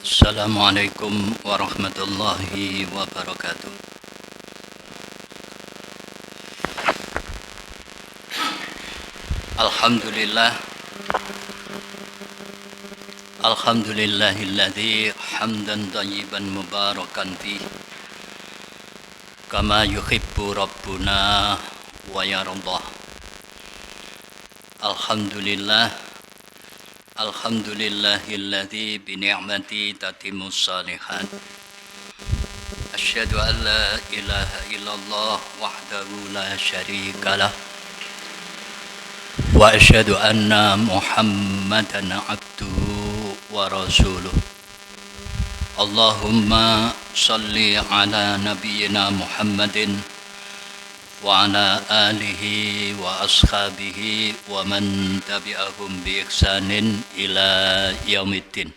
Assalamualaikum warahmatullahi wabarakatuh. Alhamdulillah, alhamdulillahilladzi hamdan thayyiban mubarakan fi kama yuhibbu rabbuna wa yardah. Alhamdulillah, alhamdulillahilladzi bi ni'mati tatimmus shalihat. Asyhadu an la ilaha illallah wahdahu la syarikalah wa asyhadu anna Muhammadan abduhu wa rasuluh. Allahumma salli ala nabiyyina Muhammadin wa ala alihi wa ashabihi wa man tabi'ahum bi ihsanin ila yaumiddin.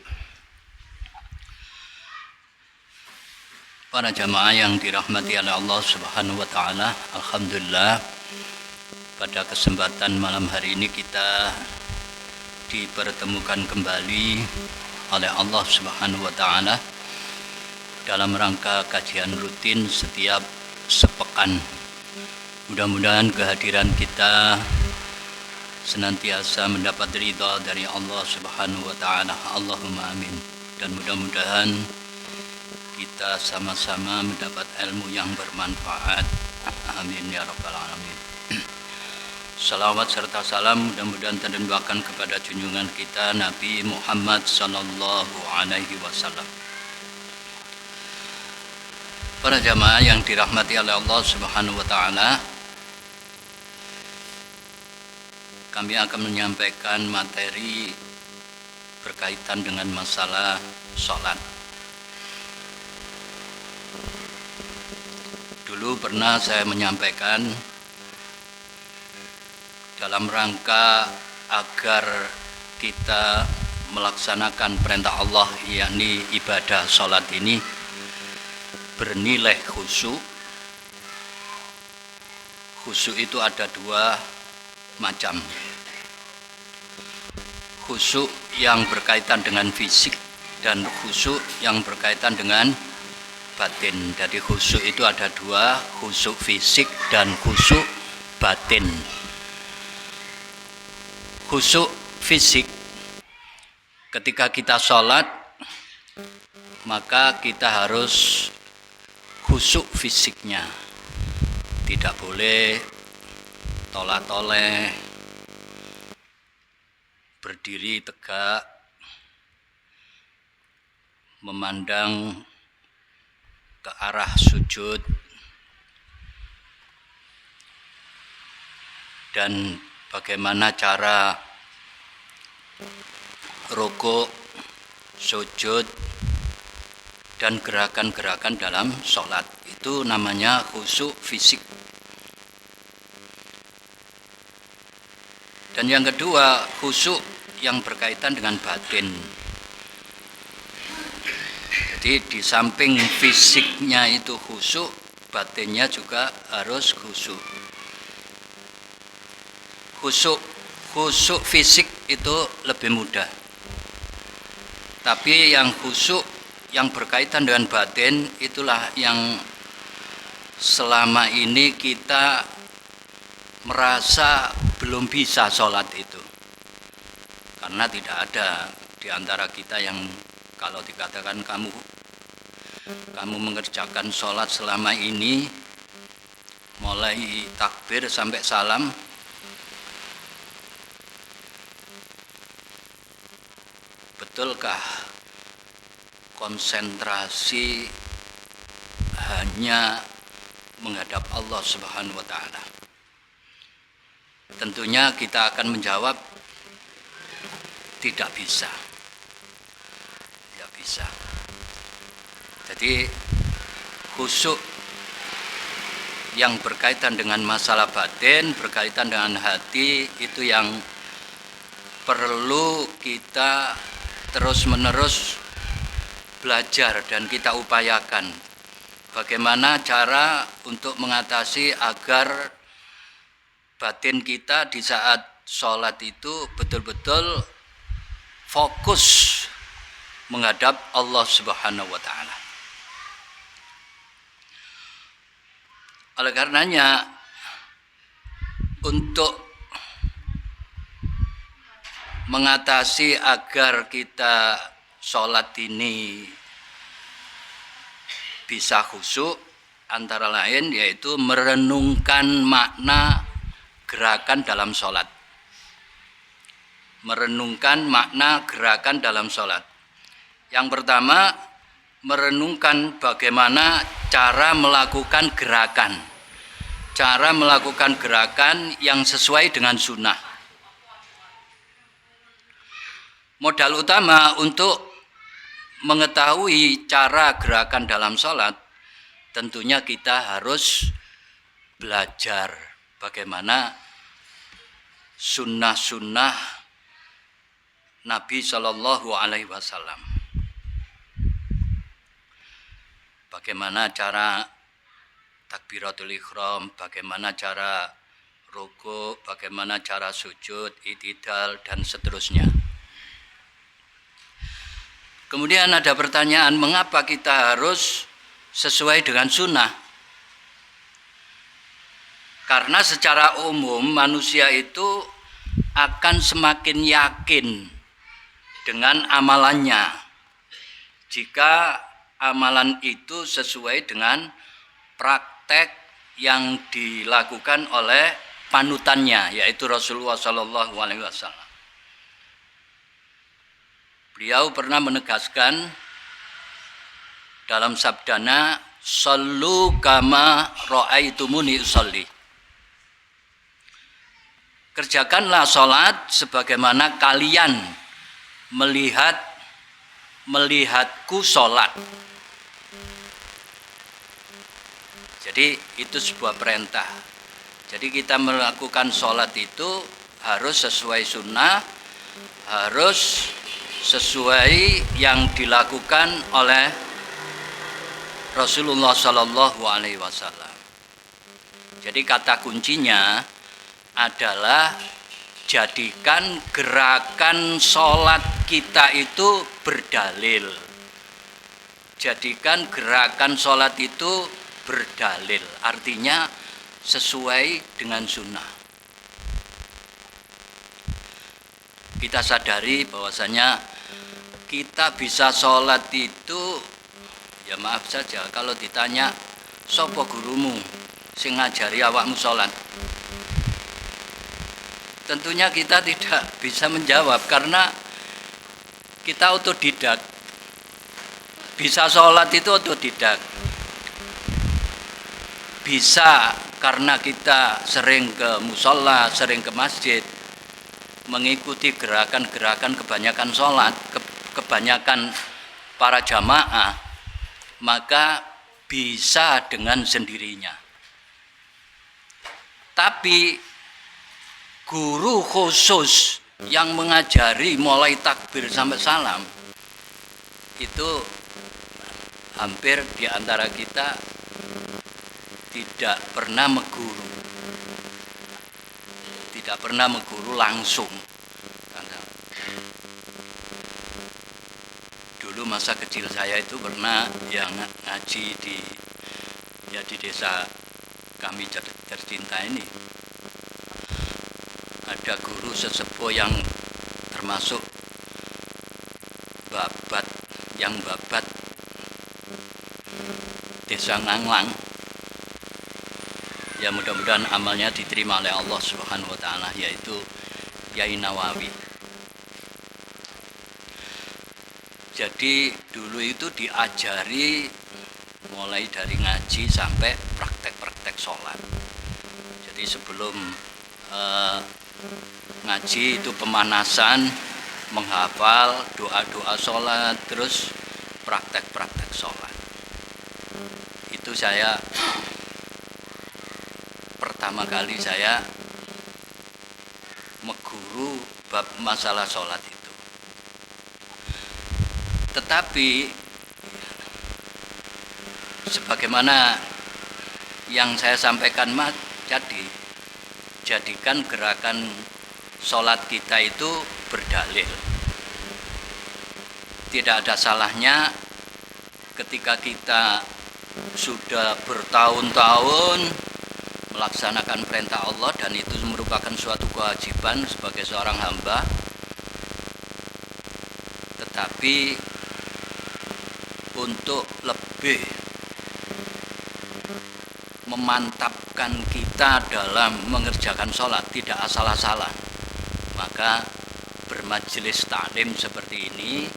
Para jamaah yang dirahmati oleh Allah Subhanahu wa taala, alhamdulillah pada kesempatan malam hari ini kita dipertemukan kembali oleh Allah Subhanahu wa taala dalam rangka kajian rutin setiap sepekan. Mudah-mudahan kehadiran kita senantiasa mendapat ridha dari Allah Subhanahu wa taala. Allahumma amin. Dan mudah-mudahan kita sama-sama mendapat ilmu yang bermanfaat. Amin ya rabbal alamin. Salawat serta salam mudah-mudahan terlimpahkan kepada junjungan kita Nabi Muhammad sallallahu alaihi wasallam. Para jamaah yang dirahmati oleh Allah Subhanahu wa taala, kami akan menyampaikan materi berkaitan dengan masalah salat. Dulu pernah saya menyampaikan dalam rangka agar kita melaksanakan perintah Allah, yakni ibadah salat ini bernilai khusyuk. Khusyuk itu ada dua macam. Khusyuk yang berkaitan dengan fisik dan khusyuk yang berkaitan dengan batin. Jadi khusyuk itu ada dua, khusyuk fisik dan khusyuk batin. Khusyuk fisik, ketika kita sholat maka kita harus khusyuk fisiknya, tidak boleh tolak-toleh, berdiri tegak, memandang ke arah sujud, dan bagaimana cara rukuk, sujud, dan gerakan-gerakan dalam sholat. Itu namanya khusyuk fisik. Dan yang kedua, khusyuk yang berkaitan dengan batin. Jadi di samping fisiknya itu khusyuk, batinnya juga harus khusyuk. Khusyuk fisik itu lebih mudah. Tapi yang khusyuk yang berkaitan dengan batin itulah yang selama ini kita merasa belum bisa sholat itu. Karena tidak ada di antara kita yang kalau dikatakan kamu mengerjakan sholat selama ini mulai takbir sampai salam, betulkah konsentrasi hanya menghadap Allah Subhanahu wa taala? Tentunya kita akan menjawab tidak bisa. Tidak bisa. Jadi khusyuk yang berkaitan dengan masalah batin, berkaitan dengan hati, itu yang perlu kita terus-menerus belajar dan kita upayakan. Bagaimana cara untuk mengatasi agar batin kita di saat sholat itu betul-betul fokus menghadap Allah Subhanahu wa taala. Oleh karenanya untuk mengatasi agar kita sholat ini bisa khusyuk, antara lain yaitu merenungkan makna gerakan dalam sholat. Merenungkan makna gerakan dalam sholat. Yang pertama, merenungkan bagaimana cara melakukan gerakan. Cara melakukan gerakan yang sesuai dengan sunnah. Modal utama untuk mengetahui cara gerakan dalam sholat, tentunya kita harus belajar bagaimana sunnah-sunnah Nabi Shallallahu Alaihi Wasallam. Bagaimana cara takbiratul ihram, bagaimana cara ruku, bagaimana cara sujud, i'tidal, dan seterusnya. Kemudian ada pertanyaan, mengapa kita harus sesuai dengan sunnah? Karena secara umum manusia itu akan semakin yakin dengan amalannya jika amalan itu sesuai dengan praktek yang dilakukan oleh panutannya, yaitu Rasulullah Shallallahu Alaihi Wasallam. Beliau pernah menegaskan dalam sabdanya, "Shallu kama ra'aitumuni usolli." Kerjakanlah sholat sebagaimana kalian melihatku sholat. Jadi itu sebuah perintah. Jadi kita melakukan sholat itu harus sesuai sunnah, harus sesuai yang dilakukan oleh Rasulullah Shallallahu Alaihi Wasallam. Jadi kata kuncinya adalah jadikan gerakan sholat kita itu berdalil. Jadikan gerakan sholat itu berdalil, artinya sesuai dengan sunnah. Kita sadari bahwasanya kita bisa sholat itu, ya maaf saja kalau ditanya, sopo gurumu sing ngajari awakmu sholat? Tentunya kita tidak bisa menjawab karena kita otodidak. Bisa sholat itu otodidak. Bisa karena kita sering ke musola, sering ke masjid, mengikuti gerakan-gerakan kebanyakan sholat, kebanyakan para jamaah, maka bisa dengan sendirinya. Tapi guru khusus yang mengajari mulai takbir sampai salam, itu hampir di antara kita tidak pernah mengguru. Tidak pernah mengguru langsung. Dulu masa kecil saya itu pernah yang ngaji di desa kami tercinta ini. Ada guru sesepuh yang termasuk babat desa Nganglang. Ya mudah-mudahan amalnya diterima oleh Allah Subhanahu wa taala, yaitu Yai Nawawi. Jadi dulu itu diajari mulai dari ngaji sampai praktek-praktek sholat. Jadi sebelum ngaji itu pemanasan, menghafal doa-doa sholat, terus praktek-praktek sholat. Itu saya pertama kali saya mengguru bab masalah sholat itu. Tetapi sebagaimana yang saya sampaikan tadi, jadikan gerakan sholat kita itu berdalil. tidak ada salahnya ketika kita sudah bertahun-tahun melaksanakan perintah Allah dan itu merupakan suatu kewajiban sebagai seorang hamba, tetapi untuk lebih memantapkan kita dalam mengerjakan sholat tidak asal-asalan, maka bermajelis taklim seperti ini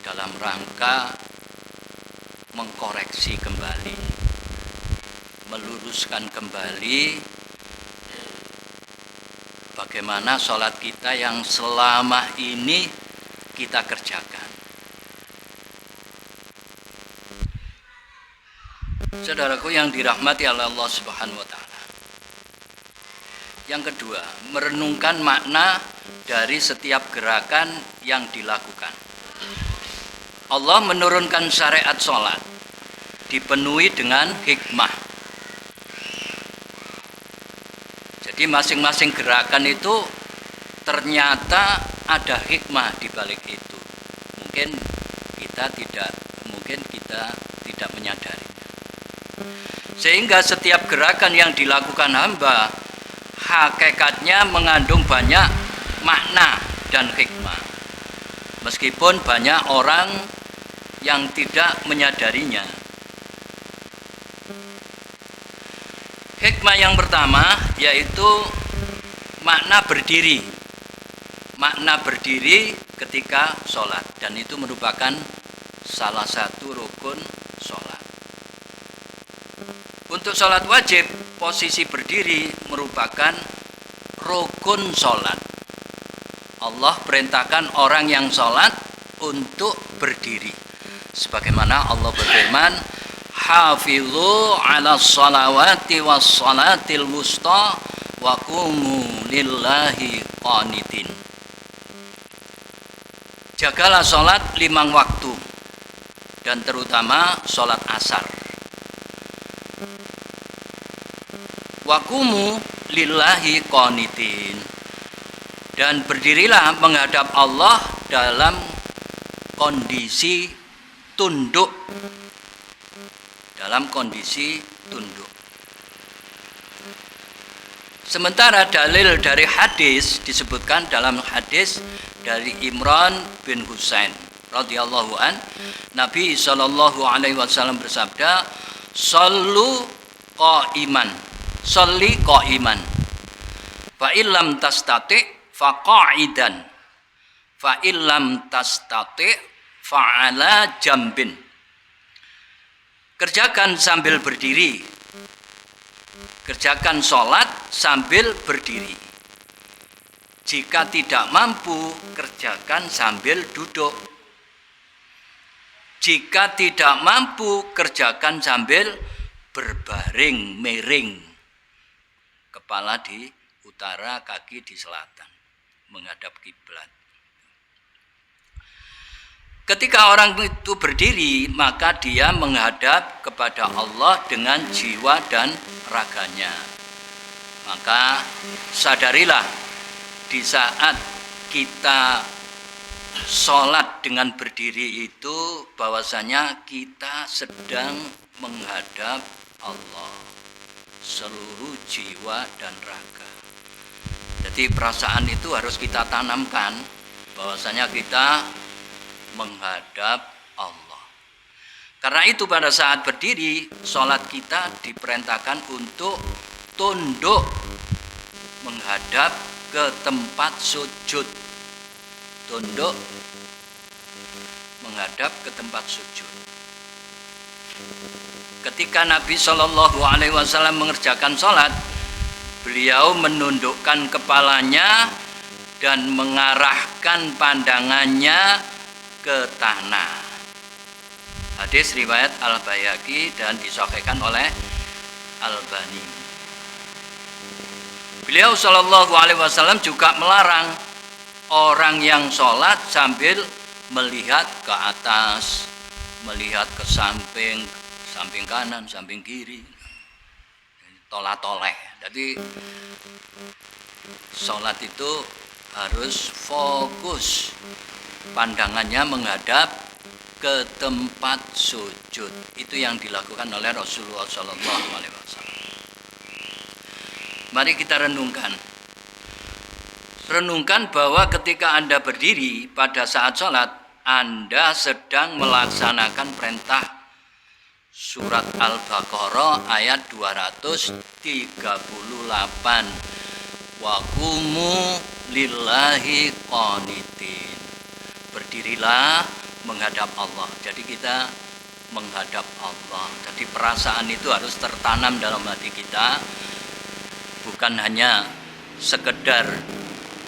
dalam rangka mengkoreksi kembali, meluruskan kembali bagaimana sholat kita yang selama ini kita kerjakan. Saudaraku yang dirahmati oleh Allah Subhanahu wa taala. Yang kedua, merenungkan makna dari setiap gerakan yang dilakukan. Allah menurunkan syariat sholat dipenuhi dengan hikmah. Jadi masing-masing gerakan itu ternyata ada hikmah di balik itu. Mungkin kita tidak menyadari. Sehingga setiap gerakan yang dilakukan hamba hakikatnya mengandung banyak makna dan hikmah. Meskipun banyak orang yang tidak menyadarinya. Hikmah yang pertama yaitu makna berdiri. Makna berdiri ketika sholat, dan itu merupakan salah satu rukun sholat. Untuk sholat wajib, posisi berdiri merupakan rukun sholat. Allah perintahkan orang yang sholat untuk berdiri. Sebagaimana Allah berfirman, Hafizu ala salawati was salatil wusta wa qumu lillahi qanitin. Jagalah sholat 5 waktu, dan terutama sholat asar. Waqumu lillahi qanitin, dan berdirilah menghadap Allah dalam kondisi tunduk. Dalam kondisi tunduk. Sementara dalil dari hadis disebutkan dalam hadis dari Imran bin Husain radhiyallahu an, Nabi sallallahu alaihi wasallam bersabda, "Shallu qa'iman." Sholli qa'iman. Fa illam tastati fa qa'idan. Fa illam tastati fa ala jambin. Kerjakan sambil berdiri. Kerjakan sholat sambil berdiri. Jika tidak mampu, kerjakan sambil duduk. Jika tidak mampu, kerjakan sambil berbaring miring. Kepala di utara, kaki di selatan, menghadap kiblat. Ketika orang itu berdiri, maka dia menghadap kepada Allah dengan jiwa dan raganya. Maka sadarilah di saat kita sholat dengan berdiri itu bahwasanya kita sedang menghadap Allah seluruh jiwa dan raga. Jadi perasaan itu harus kita tanamkan bahwasanya kita menghadap Allah. Karena itu pada saat berdiri, sholat kita diperintahkan untuk tunduk menghadap ke tempat sujud. Tunduk menghadap ke tempat sujud. Ketika Nabi Shallallahu Alaihi Wasallam mengerjakan sholat, beliau menundukkan kepalanya dan mengarahkan pandangannya ke tanah. Hadis riwayat Al-Baihaqi dan disahihkan oleh Albani. Beliau Shallallahu Alaihi Wasallam juga melarang orang yang sholat sambil melihat ke atas, melihat ke samping, samping kanan, samping kiri, tolak-toleh. Jadi sholat itu harus fokus pandangannya menghadap ke tempat sujud. Itu yang dilakukan oleh Rasulullah SAW. Mari kita renungkan. Renungkan bahwa ketika Anda berdiri pada saat sholat, Anda sedang melaksanakan perintah surat Al-Baqarah ayat 238. Wa qumu lillahi qanitin. Berdirilah menghadap Allah. Jadi kita menghadap Allah. Jadi perasaan itu harus tertanam dalam hati kita. Bukan hanya sekedar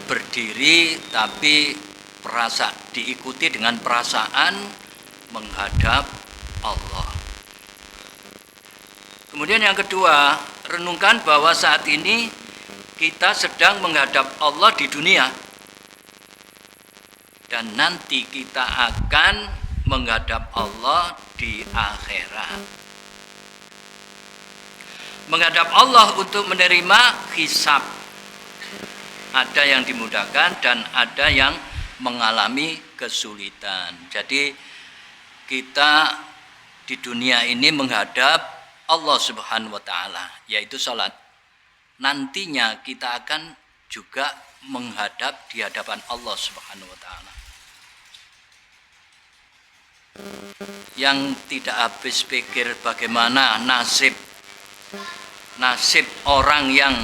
berdiri, tapi diikuti dengan perasaan menghadap Allah. Kemudian yang kedua, renungkan bahwa saat ini kita sedang menghadap Allah di dunia. Dan nanti kita akan menghadap Allah di akhirat. Menghadap Allah untuk menerima hisab. Ada yang dimudahkan dan ada yang mengalami kesulitan. Jadi kita di dunia ini menghadap Allah Subhanahu wa taala, yaitu salat. Nantinya kita akan juga menghadap di hadapan Allah Subhanahu wa taala. Yang tidak habis pikir bagaimana nasib orang yang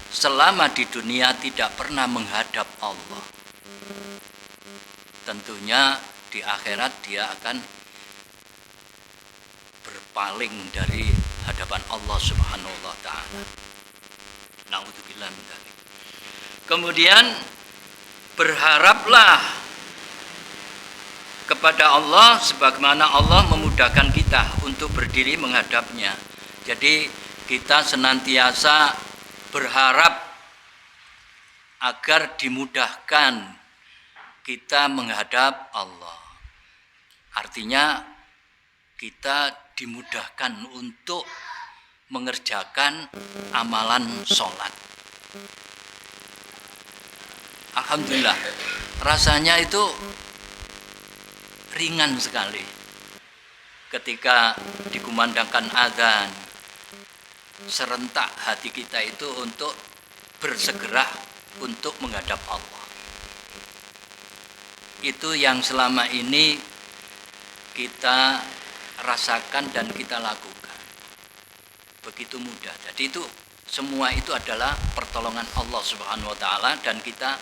selama di dunia tidak pernah menghadap Allah. Tentunya di akhirat dia akan berpaling dari hadapan Allah Subhanahu wa taala. Na'udzubillah min dzalik. Kemudian berharaplah kepada Allah sebagaimana Allah memudahkan kita untuk berdiri menghadapnya. Jadi kita senantiasa berharap agar dimudahkan kita menghadap Allah. Artinya kita dimudahkan untuk mengerjakan amalan sholat. Alhamdulillah, rasanya itu ringan sekali ketika dikumandangkan azan. Serentak hati kita itu untuk bersegera untuk menghadap Allah. Itu yang selama ini kita rasakan dan kita lakukan. Begitu mudah. Jadi itu semua itu adalah pertolongan Allah Subhanahu wa taala dan kita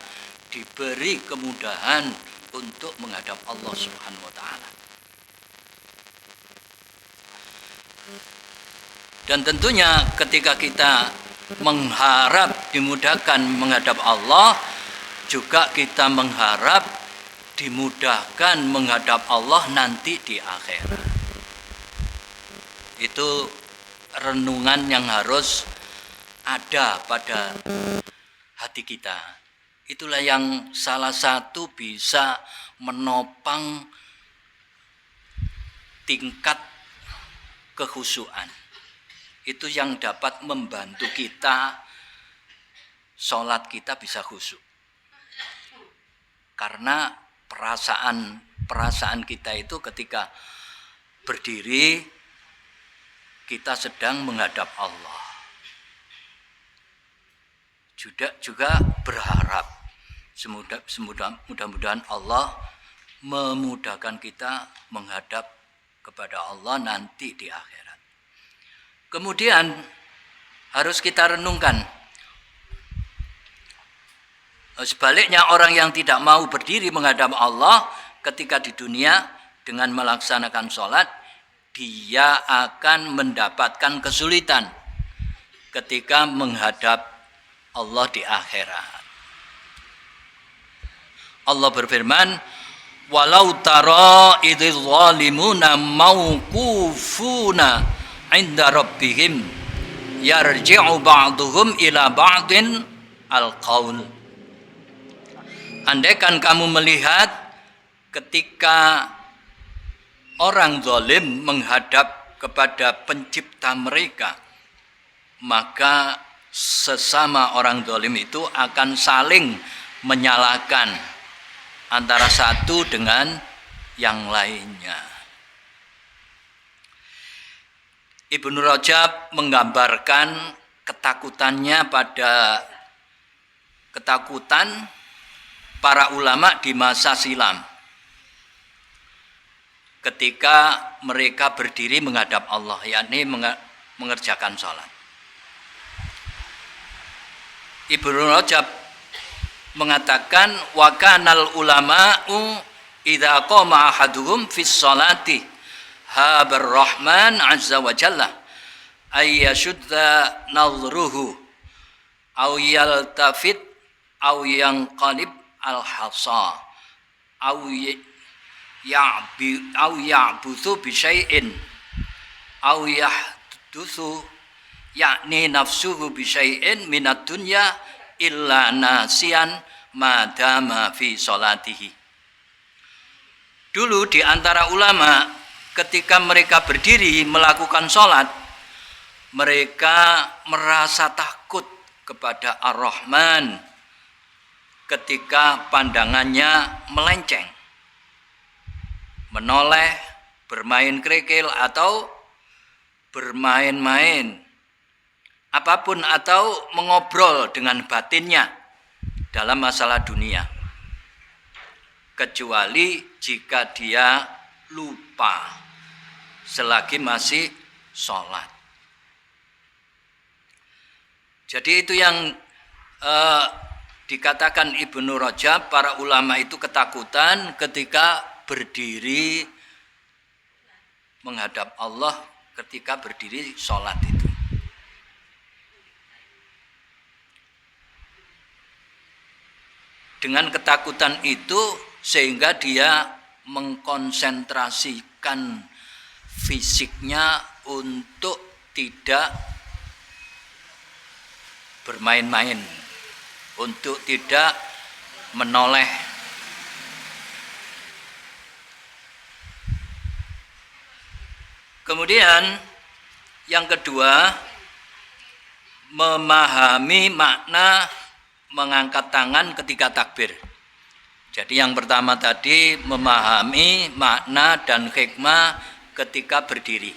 diberi kemudahan untuk menghadap Allah Subhanahu wa taala. Dan tentunya ketika kita mengharap dimudahkan menghadap Allah, juga kita mengharap dimudahkan menghadap Allah nanti di akhirat. Itu renungan yang harus ada pada hati kita. Itulah yang salah satu bisa menopang tingkat kekhusyuan. Itu yang dapat membantu kita sholat kita bisa khusyuk. Karena perasaan kita itu ketika berdiri kita sedang menghadap Allah. Juga berharap mudah-mudahan Allah memudahkan kita menghadap kepada Allah nanti di akhirat. Kemudian harus kita renungkan. Sebaliknya orang yang tidak mau berdiri menghadap Allah ketika di dunia dengan melaksanakan sholat, dia akan mendapatkan kesulitan ketika menghadap Allah di akhirat. Allah berfirman, walau tara idzal zalimuna mauqufuna 'inda rabbihim yarji'u ba'duhum ila ba'din al-qaul. Andaikan kamu melihat ketika orang zalim menghadap kepada pencipta mereka, maka sesama orang zalim itu akan saling menyalahkan antara satu dengan yang lainnya. Ibnu Rajab menggambarkan ketakutannya pada ketakutan para ulama di masa silam ketika mereka berdiri menghadap Allah, yakni mengerjakan sholat. Ibnu Rajab mengatakan wa kanal ulama'u idza qama ahaduhum fis sholati habar rahman azza wa jalla ay yashudda nadhruhu aw yaltafit aw yanqalib al hasa aw ya'buthu bi syai'in aw yahduthu yakni nafsuhu bi syai'in minad dunya illa nasian madama fi sholatihi. Dulu di antara ulama ketika mereka berdiri melakukan sholat, mereka merasa takut kepada Ar-Rahman ketika pandangannya melenceng, menoleh, bermain kerikil atau bermain-main apapun atau mengobrol dengan batinnya dalam masalah dunia, kecuali jika dia lupa selagi masih sholat. Jadi itu yang dikatakan Ibnu Rajab, para ulama itu ketakutan ketika berdiri menghadap Allah, ketika berdiri sholat itu. Dengan ketakutan itu sehingga dia mengkonsentrasikan fisiknya untuk tidak bermain-main, untuk tidak menoleh. Kemudian yang kedua, memahami makna mengangkat tangan ketika takbir. Jadi yang pertama tadi memahami makna dan hikmah ketika berdiri.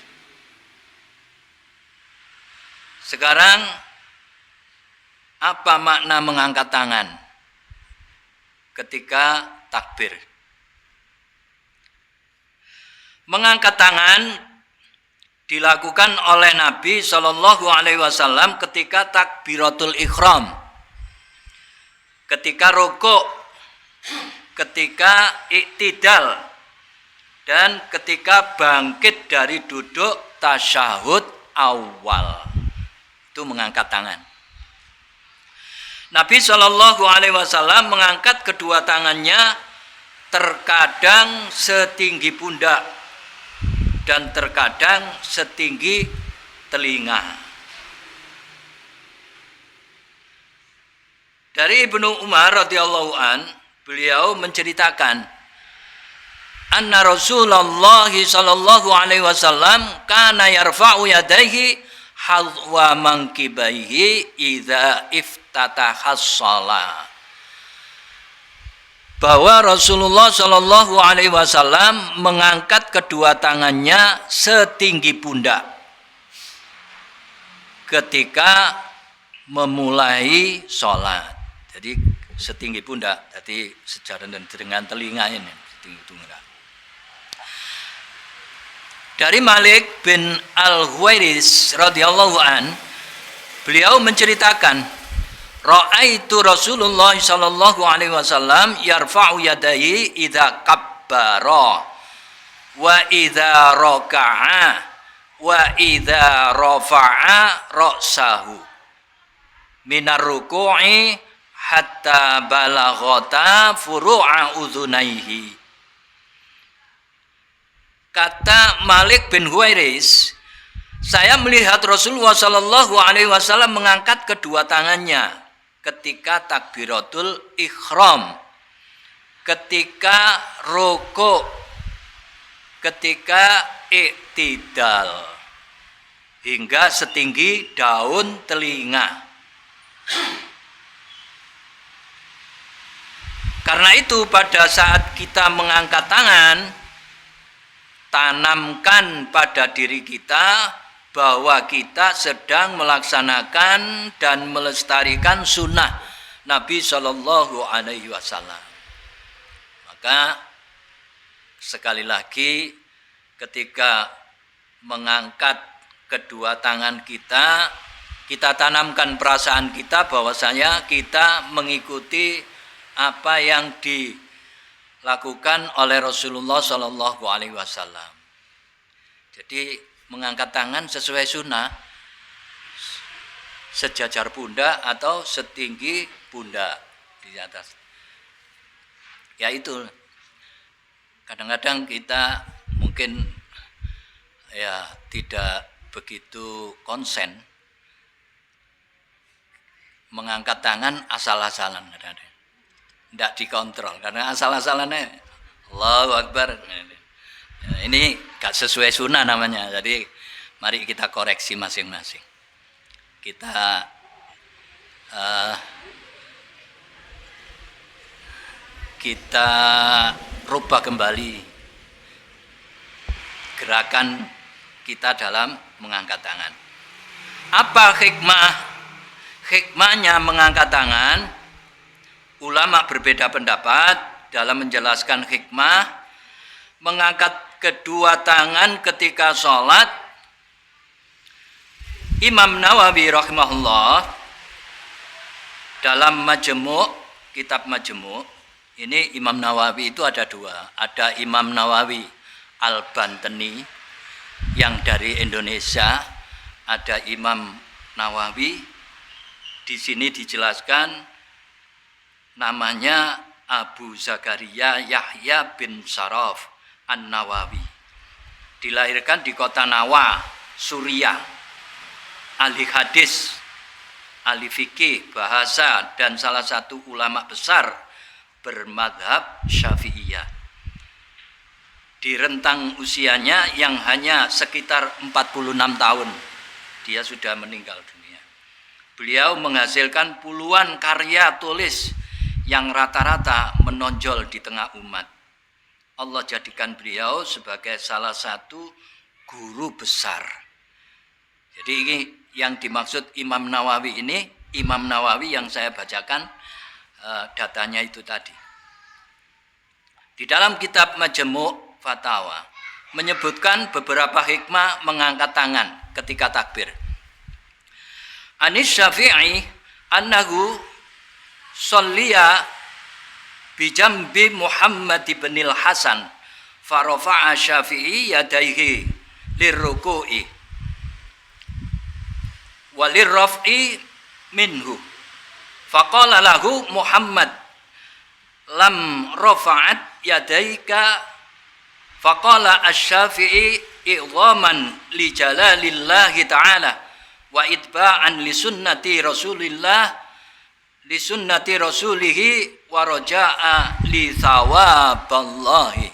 Sekarang apa makna mengangkat tangan ketika takbir? Mengangkat tangan dilakukan oleh Nabi Shallallahu Alaihi Wasallam ketika takbiratul ihram, ketika rukuk, ketika iktidal, dan ketika bangkit dari duduk tasyahud awal. Itu mengangkat tangan. Nabi Shallallahu Alaihi Wasallam mengangkat kedua tangannya terkadang setinggi pundak dan terkadang setinggi telinga. Dari Ibnu Umar radhiyallahu an, beliau menceritakan anna Rasulullah sallallahu alaihi wasallam kana yarfa'u yadayhi hadwa mankibaihi idza iftatahas shalah. Bahwa Rasulullah sallallahu alaihi wasallam mengangkat kedua tangannya setinggi pundak ketika memulai sholat. Jadi setinggi pundak, jadi sejaran dan dengan telinga ini setinggi pundak. Dari Malik bin Al-Huwairis radhiyallahu an, beliau menceritakan, ra'aitu Rasulullah sallallahu alaihi wasallam yarfa'u yadayhi idza kabbara wa idza raka'a wa idza rafa'a ra'sahu minar ruku'i hatta balaghata furu'a udhunaihi. Kata Malik bin Huwairis, saya melihat Rasulullah sallallahu alaihi wasallam mengangkat kedua tangannya ketika takbiratul ihram, ketika rukuk, ketika iktidal, hingga setinggi daun telinga. Karena itu pada saat kita mengangkat tangan, tanamkan pada diri kita bahwa kita sedang melaksanakan dan melestarikan sunnah Nabi Shallallahu Alaihi Wasallam. Maka sekali lagi ketika mengangkat kedua tangan kita, kita tanamkan perasaan kita bahwasanya kita mengikuti apa yang dilakukan oleh Rasulullah Shallallahu Alaihi Wasallam. Jadi mengangkat tangan sesuai sunnah, sejajar pundak atau setinggi pundak di atas. Ya itu. Kadang-kadang kita mungkin ya tidak begitu konsen mengangkat tangan asal-asalan. Tidak dikontrol karena asal-asalannya Allahu Akbar. Ini gak sesuai sunnah namanya. Jadi mari kita koreksi masing-masing. Kita rubah kembali gerakan kita dalam mengangkat tangan. Apa hikmah? Hikmahnya mengangkat tangan. Ulama berbeda pendapat dalam menjelaskan hikmah mengangkat kedua tangan ketika sholat. Imam Nawawi rahimahullah dalam Majmu', kitab Majmu', ini Imam Nawawi itu ada dua. Ada Imam Nawawi Al-Bantani yang dari Indonesia, ada Imam Nawawi di sini dijelaskan namanya Abu Zakaria Yahya bin Sharaf An-Nawawi. Dilahirkan di kota Nawa, Suriah. Ahli hadis, ahli fikih, bahasa, dan salah satu ulama besar bermadhab Syafi'iyah. Di rentang usianya yang hanya sekitar 46 tahun, dia sudah meninggal dunia. Beliau menghasilkan puluhan karya tulis yang rata-rata menonjol di tengah umat. Allah jadikan beliau sebagai salah satu guru besar. Jadi ini yang dimaksud Imam Nawawi ini, Imam Nawawi yang saya bacakan datanya itu tadi. Di dalam kitab Majmu' Fatawa menyebutkan beberapa hikmah mengangkat tangan ketika takbir. Anis Syafi'i annahu Salliya bijambi Muhammad ibn al-Hasan farafa'a Syafi'i yadaihi lirruku'i walirraf'i minhu faqala lahu Muhammad lam rafa'at yadaika faqala asy-Syafi'i i'dhaman li jalalillahi ta'ala wa itba'an li sunnati Rasulillah li sunnati rasulihi wa raja'a li thawaballahi.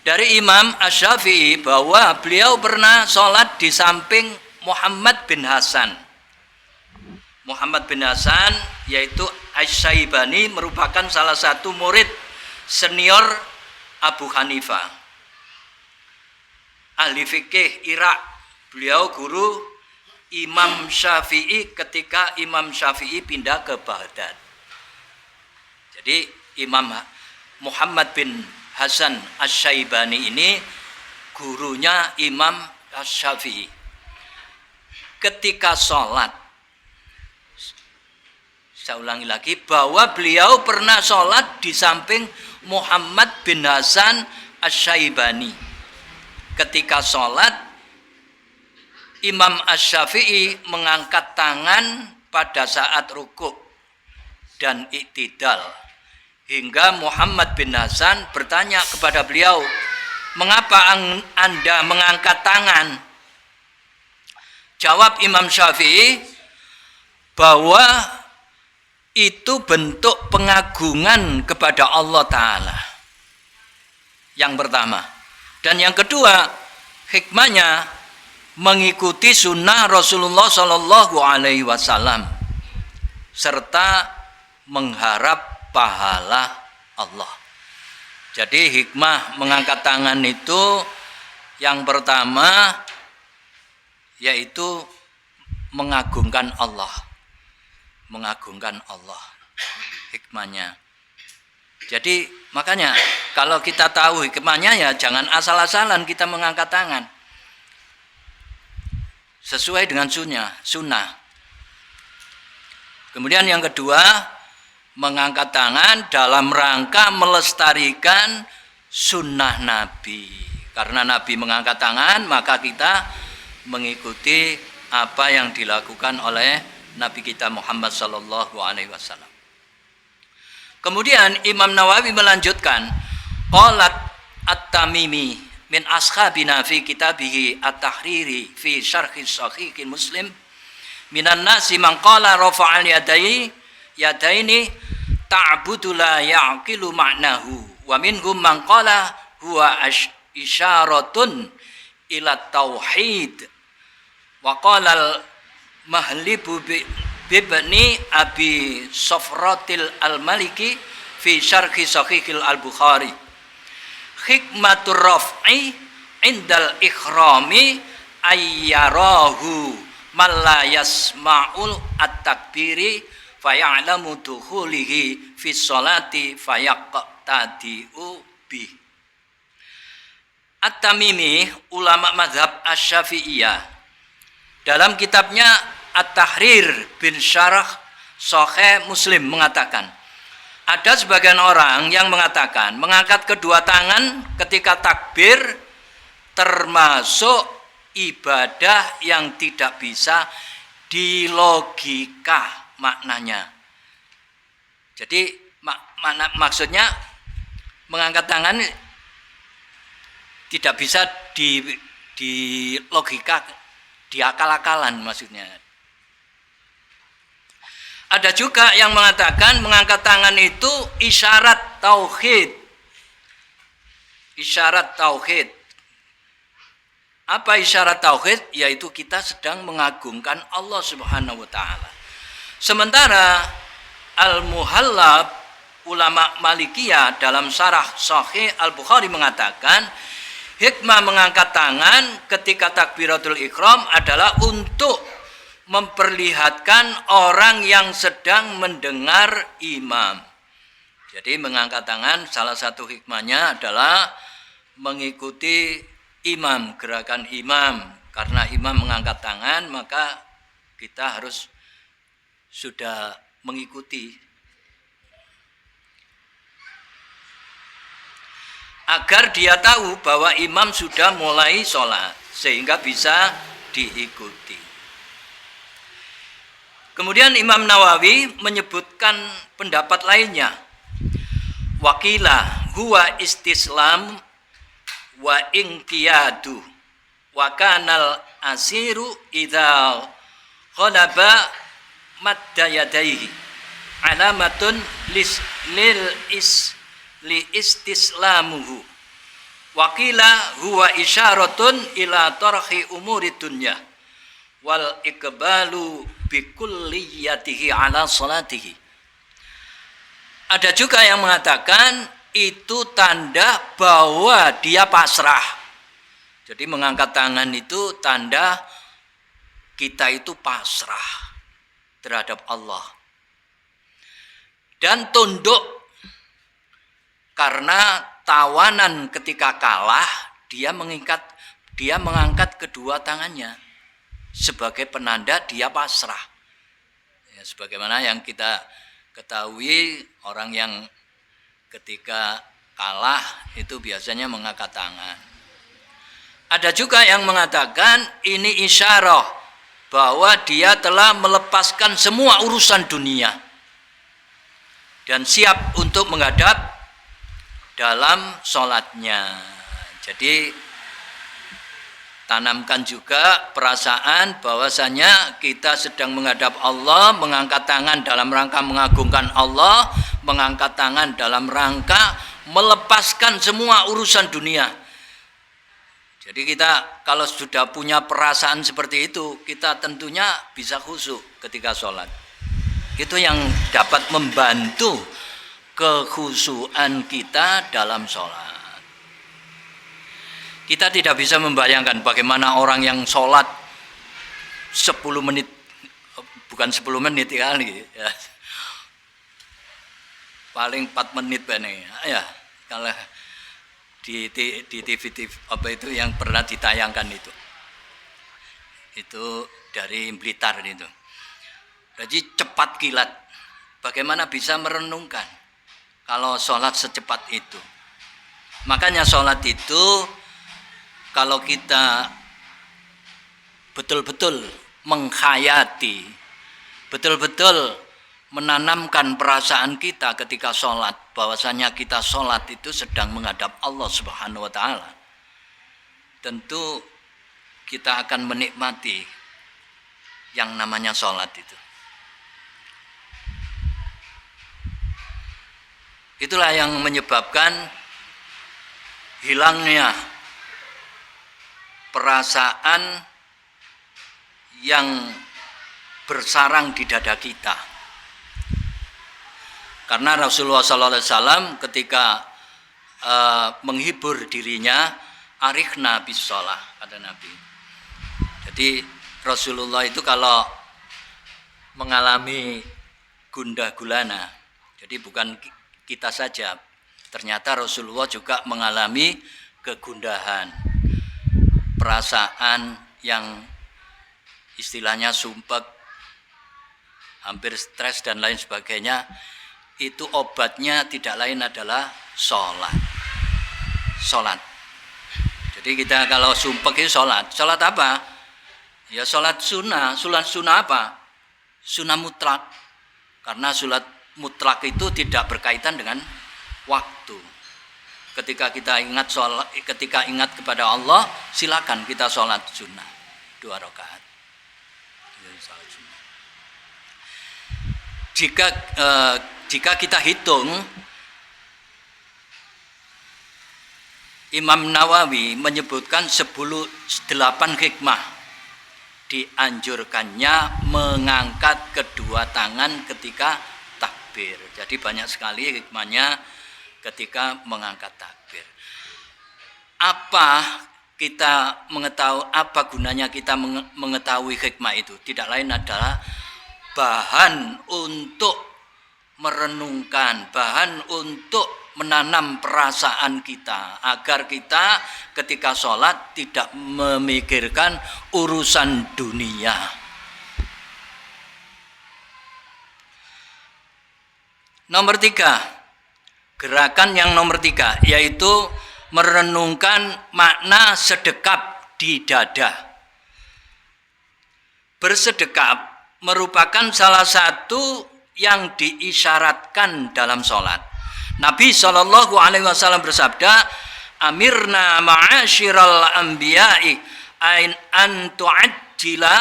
Dari Imam Asy-Syafi'i bahwa beliau pernah sholat di samping Muhammad bin Hasan. Muhammad bin Hasan yaitu Asy-Syaibani merupakan salah satu murid senior Abu Hanifah. Ahli fikih Irak. Beliau guru Imam Syafi'i ketika Imam Syafi'i pindah ke Baghdad. Jadi Imam Muhammad bin Hasan Asy-Syaibani ini gurunya Imam Syafi'i. Ketika sholat, saya ulangi lagi bahwa beliau pernah sholat di samping Muhammad bin Hasan Asy-Syaibani. Ketika sholat, Imam Asy-Syafi'i mengangkat tangan pada saat rukuk dan iktidal hingga Muhammad bin Hasan bertanya kepada beliau, "Mengapa Anda mengangkat tangan?" Jawab Imam Syafi'i bahwa itu bentuk pengagungan kepada Allah Ta'ala. Yang pertama. Dan yang kedua, hikmahnya mengikuti sunnah Rasulullah Shallallahu Alaihi Wasallam serta mengharap pahala Allah. Jadi hikmah mengangkat tangan itu yang pertama yaitu mengagungkan Allah. Mengagungkan Allah hikmahnya. Jadi makanya kalau kita tahu hikmahnya ya jangan asal-asalan kita mengangkat tangan. Sesuai dengan sunnah. Kemudian yang kedua, mengangkat tangan dalam rangka melestarikan sunnah Nabi. Karena Nabi mengangkat tangan, maka kita mengikuti apa yang dilakukan oleh Nabi kita Muhammad sallallahu alaihi wasallam. Kemudian Imam Nawawi melanjutkan, qalat at-Tamimi min ashabina fi kitabihi at-Tahriri fi syarhi sahih Muslim minan nasi man qala rafa'al yadaini ta'budu la ya'qilu ma'nahu wa minhum man qala huwa isyaratun ila tauhid wa qala al-mahlibu bibni Abi Sofratil al-Maliki fi syarhi sahihil al-Bukhari hikmatur raf'i indal ikhrami ayyarahu man la yasma'ul at-takbiri faya'lamu dukhulihi fi sholati fayaqtadi'u bi. At-Tamimi, ulama mazhab Asy-Syafi'iyah, dalam kitabnya At-Tahrir bin Syarah Sahih Muslim mengatakan, ada sebagian orang yang mengatakan mengangkat kedua tangan ketika takbir termasuk ibadah yang tidak bisa dilogika maknanya. Jadi maksudnya mengangkat tangan tidak bisa di logika, di akal-akalan maksudnya. Ada juga yang mengatakan mengangkat tangan itu isyarat tauhid. Isyarat tauhid. Apa isyarat tauhid? Yaitu kita sedang mengagungkan Allah Subhanahu wa taala. Sementara Al-Muhallab ulama Malikiyah dalam syarah Sahih Al-Bukhari mengatakan hikmah mengangkat tangan ketika takbiratul ihram adalah untuk memperlihatkan orang yang sedang mendengar imam. Jadi mengangkat tangan salah satu hikmahnya adalah mengikuti imam, gerakan imam. Karena imam mengangkat tangan maka kita harus sudah mengikuti. Agar dia tahu bahwa imam sudah mulai sholat sehingga bisa diikuti. Kemudian Imam Nawawi menyebutkan pendapat lainnya. Wakila huwa istislam wa inqiyadu wa kanal asiru idza ghalaba madda yadayhi alamatun li istislamuhu. Wakila huwa isyaratun ila tarhi umuri dunya wal iqbalu bikulliyatihi ala salatihi. Ada juga yang mengatakan itu tanda bahwa dia pasrah. Jadi mengangkat tangan itu tanda kita itu pasrah terhadap Allah. Dan tunduk karena tawanan ketika kalah, dia mengangkat kedua tangannya sebagai penanda dia pasrah. Ya, sebagaimana yang kita ketahui orang yang ketika kalah itu biasanya mengangkat tangan. Ada juga yang mengatakan ini isyarah bahwa dia telah melepaskan semua urusan dunia dan siap untuk menghadap dalam sholatnya. Jadi tanamkan juga perasaan bahwasanya kita sedang menghadap Allah, mengangkat tangan dalam rangka mengagungkan Allah, mengangkat tangan dalam rangka melepaskan semua urusan dunia. Jadi kita kalau sudah punya perasaan seperti itu, kita tentunya bisa khusyuk ketika sholat. Itu yang dapat membantu kekhusyuan kita dalam sholat. Kita tidak bisa membayangkan bagaimana orang yang sholat 10 menit, bukan 10 menit kali ya. Paling 4 menit bener ya. Kalau di TV apa itu yang pernah ditayangkan itu dari Blitar itu. Jadi cepat kilat. Bagaimana bisa merenungkan kalau sholat secepat itu? Makanya sholat itu kalau kita betul-betul menghayati, betul-betul menanamkan perasaan kita ketika sholat, bahwasanya kita sholat itu sedang menghadap Allah Subhanahu wa Ta'ala, tentu kita akan menikmati yang namanya sholat itu. Itulah yang menyebabkan hilangnya perasaan yang bersarang di dada kita. Karena Rasulullah SAW ketika menghibur dirinya, arikhna bis sholah, kata Nabi. Jadi Rasulullah itu kalau mengalami gundah gulana, jadi bukan kita saja, ternyata Rasulullah juga mengalami kegundahan, perasaan yang istilahnya sumpek, hampir stres dan lain sebagainya. Itu obatnya tidak lain adalah sholat. Jadi kita kalau sumpek itu sholat apa? Ya sholat sunnah. Sholat sunnah apa? Sunnah mutlak. Karena sholat mutlak itu tidak berkaitan dengan waktu. Ketika kita ingat sholat, ketika ingat kepada Allah, silakan kita sholat sunnah 2 rakaat. Jika kita hitung, Imam Nawawi menyebutkan 8 hikmah dianjurkannya mengangkat kedua tangan ketika takbir. Jadi banyak sekali hikmahnya ketika mengangkat takbir. Apa kita mengetahui, apa gunanya kita mengetahui hikmah itu? Tidak lain adalah bahan untuk merenungkan, bahan untuk menanam perasaan kita, agar kita ketika sholat tidak memikirkan urusan dunia. Nomor 3, gerakan yang nomor 3, yaitu merenungkan makna sedekap di dada. Bersedekap merupakan salah satu yang diisyaratkan dalam sholat. Nabi SAW bersabda, amirna ma'asyiral anbiya'i an tu'ajjila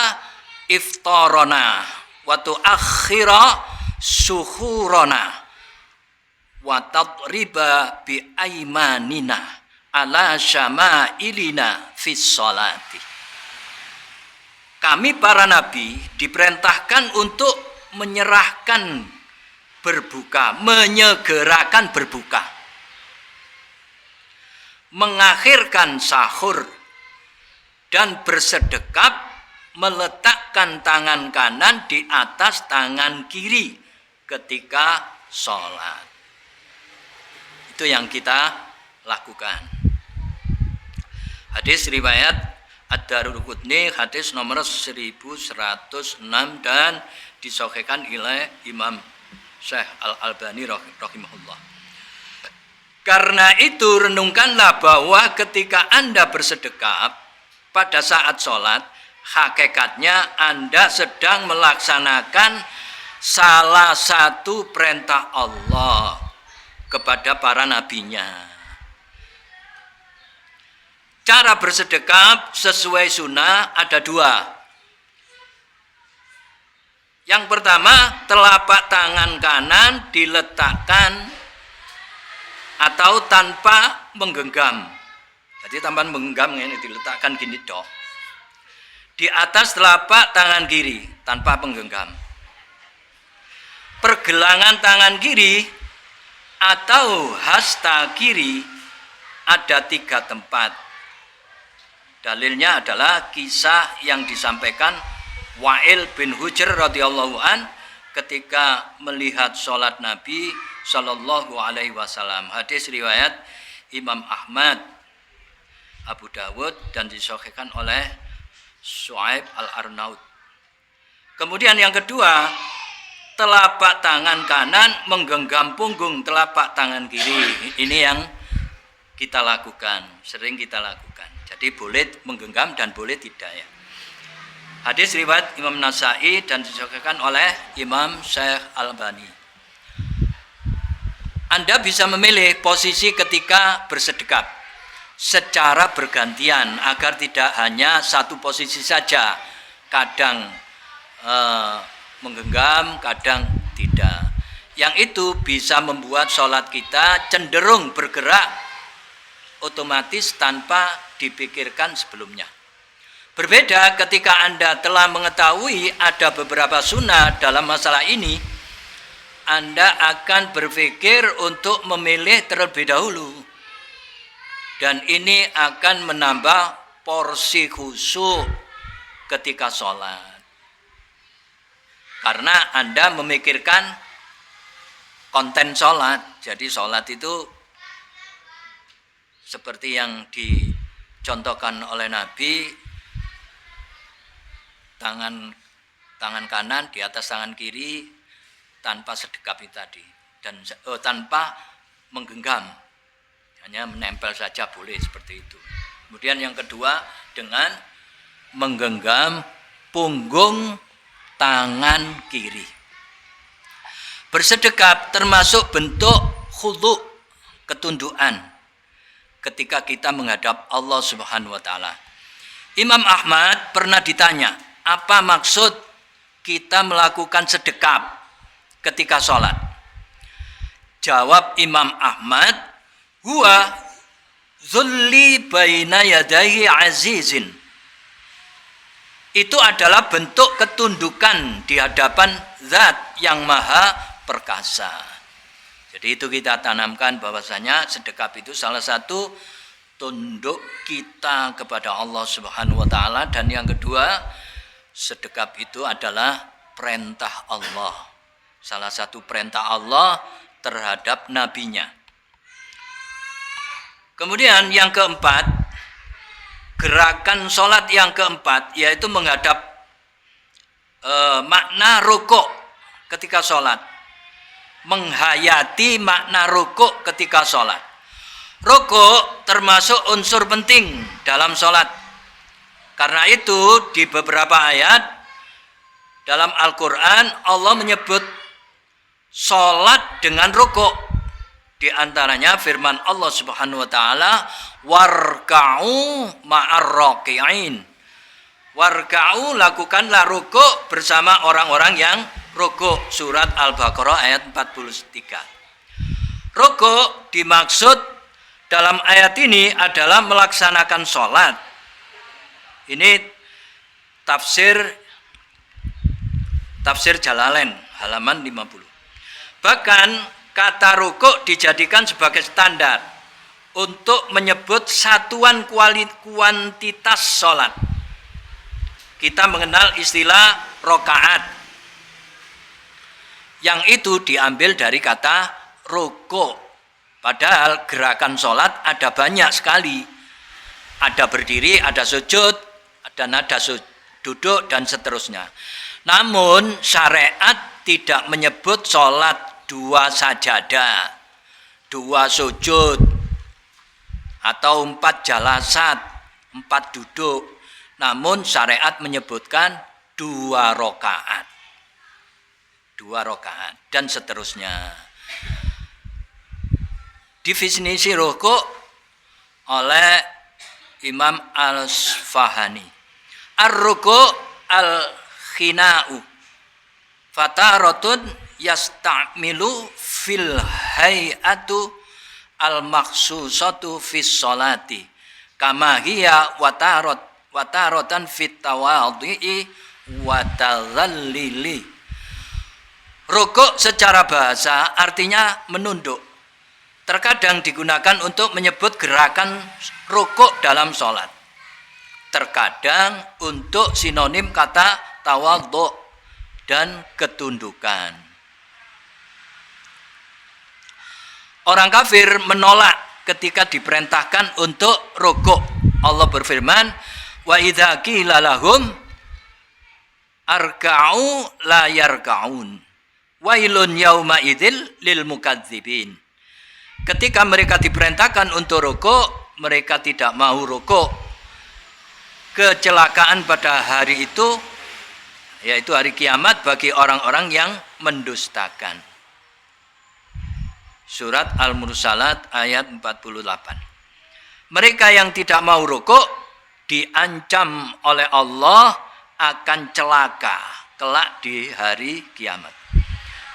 iftarana wa tu'akhira suhurana wa tadriba bi aimanina ala syama'ilina fis sholati. Kami para nabi diperintahkan untuk menyerahkan berbuka, menyegerakan berbuka, mengakhirkan sahur, dan bersedekap meletakkan tangan kanan di atas tangan kiri ketika sholat. Itu yang kita lakukan. Hadis riwayat Ad-Daraqutni, hadis nomor 1106 dan disahihkan oleh Imam Syekh Al-Albani rahimahullah. Karena itu renungkanlah bahwa ketika Anda bersedekap pada saat sholat, hakikatnya Anda sedang melaksanakan salah satu perintah Allah kepada para nabinya. Cara bersedekap sesuai sunnah ada 2. Yang pertama, telapak tangan kanan diletakkan atau tanpa menggenggam. Jadi tanpa menggenggam ini diletakkan gini dok. Di atas telapak tangan kiri tanpa menggenggam. pergelangan tangan kiri atau hasta kiri ada 3 tempat. Dalilnya adalah kisah yang disampaikan Wa'il bin Hujr radhiyallahu an ketika melihat sholat Nabi Shallallahu alaihi wasallam. Hadis riwayat Imam Ahmad, Abu Dawud dan disahihkan oleh Shu'aib al-Arnaud. Kemudian yang kedua, telapak tangan kanan menggenggam punggung telapak tangan kiri. Ini yang kita lakukan, sering kita lakukan. Jadi boleh menggenggam dan boleh tidak ya. Hadis riwayat Imam Nasai dan disahihkan oleh Imam Syekh Al-Albani. Anda bisa memilih posisi ketika bersedekap secara bergantian agar tidak hanya satu posisi saja. Kadang menggenggam, kadang tidak. Yang itu bisa membuat sholat kita cenderung bergerak otomatis tanpa dipikirkan sebelumnya. Berbeda ketika Anda telah mengetahui ada beberapa sunnah dalam masalah ini, Anda akan berpikir untuk memilih terlebih dahulu. Dan ini akan menambah porsi khusyuk ketika sholat. Karena Anda memikirkan konten sholat. Jadi sholat itu seperti yang dicontohkan oleh Nabi, tangan kanan di atas tangan kiri tanpa sedekap itu tadi, dan tanpa menggenggam, hanya menempel saja boleh seperti itu. Kemudian yang kedua dengan menggenggam punggung tangan kiri. Bersedekap termasuk bentuk khudu', ketundukan ketika kita menghadap Allah Subhanahu wa taala. Imam Ahmad pernah ditanya, apa maksud kita melakukan sedekap ketika sholat? Jawab Imam Ahmad, huwa zulli baina yadayhi azizin. Itu adalah bentuk ketundukan di hadapan zat yang maha perkasa. Jadi itu kita tanamkan bahwasanya sedekap itu salah satu tunduk kita kepada Allah Subhanahu wa taala, dan yang kedua, sedekap itu adalah perintah Allah. Salah satu perintah Allah terhadap nabinya. Kemudian yang keempat, gerakan sholat yang keempat yaitu menghadap makna rukuk ketika sholat. Menghayati makna rukuk ketika sholat. Rukuk termasuk unsur penting dalam sholat. Karena itu di beberapa ayat dalam Al-Quran Allah menyebut sholat dengan rukuk. Di antaranya firman Allah Subhanahu wa taala, warka'u ma'ar raki'in. Warka'u, lakukanlah rukuk bersama orang-orang yang rukuk. Surat Al-Baqarah ayat 43. Rukuk dimaksud dalam ayat ini adalah melaksanakan sholat. Ini tafsir Jalalain halaman 50. Bahkan kata rukuk dijadikan sebagai standar untuk menyebut satuan kuantitas sholat. Kita mengenal istilah rokaat, yang itu diambil dari kata rukuk. Padahal gerakan sholat ada banyak sekali. Ada berdiri, ada sujud, ada nada duduk, dan seterusnya. Namun syariat tidak menyebut sholat 2 sajadah, 2 sujud, atau 4 jalasat, 4 duduk. Namun syariat menyebutkan 2 rakaat. 2 rakaat dan seterusnya. Definisi rukuk oleh Imam Al-Asfahani. Ar-ruku' al-khina'u fataratun yasta'milu fil hay'atu al-makhsusatu fis sholati kama hiya wataratan fit tawadhi'i wa tadhallili. Rukuk secara bahasa artinya menunduk. Terkadang digunakan untuk menyebut gerakan rukuk dalam sholat. Terkadang untuk sinonim kata tawadhu dan ketundukan. Orang kafir menolak ketika diperintahkan untuk rukuk. Allah berfirman, wa idza qila lahum arka'u la yarka'un. Wailun yauma idzil lil mukadzibin. Ketika mereka diperintahkan untuk rukuk, mereka tidak mau rukuk. Kecelakaan pada hari itu, yaitu hari kiamat bagi orang-orang yang mendustakan. Surat Al-Mursalat ayat 48. Mereka yang tidak mau rukuk diancam oleh Allah akan celaka kelak di hari kiamat.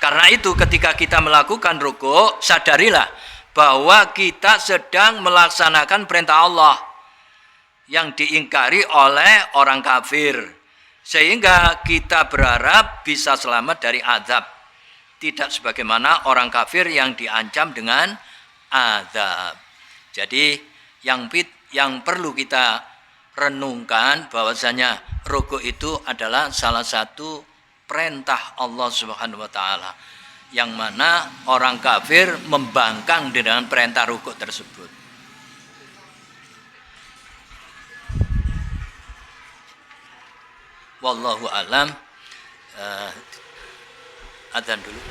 Karena itu ketika kita melakukan rukuk, sadarilah bahwa kita sedang melaksanakan perintah Allah yang diingkari oleh orang kafir. Sehingga kita berharap bisa selamat dari azab. Tidak sebagaimana orang kafir yang diancam dengan azab. Jadi yang perlu kita renungkan bahwasanya rukuk itu adalah salah satu perintah Allah Subhanahu wa taala, yang mana orang kafir membangkang dengan perintah rukuk tersebut. Wallahu alam. Adzan dulu.